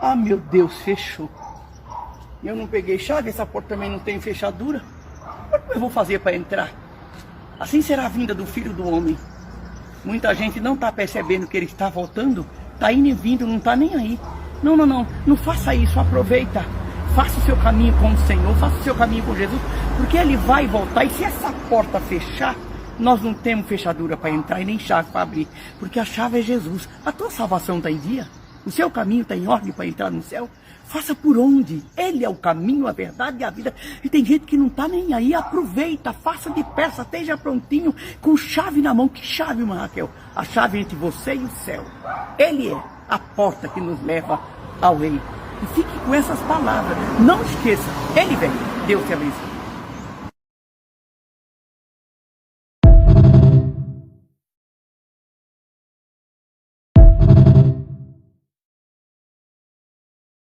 Ah, meu Deus, fechou. Eu não peguei chave, essa porta também não tem fechadura. Como eu vou fazer para entrar? Assim será a vinda do Filho do Homem. Muita gente não está percebendo que ele está voltando, está indo e vindo, não está nem aí. Não faça isso, aproveita. Faça o seu caminho com o Senhor, faça o seu caminho com Jesus, porque ele vai voltar. E se essa porta fechar, nós não temos fechadura para entrar e nem chave para abrir, porque a chave é Jesus. A tua salvação está em dia, o seu caminho está em ordem para entrar no céu. Faça por onde, ele é o caminho, a verdade e a vida. E tem gente que não está nem aí, aproveita, faça depressa, esteja prontinho, com chave na mão. Que chave, irmã Raquel? A chave entre você e o céu. Ele é a porta que nos leva ao rei. E fique com essas palavras, não esqueça, ele vem. Deus te abençoe.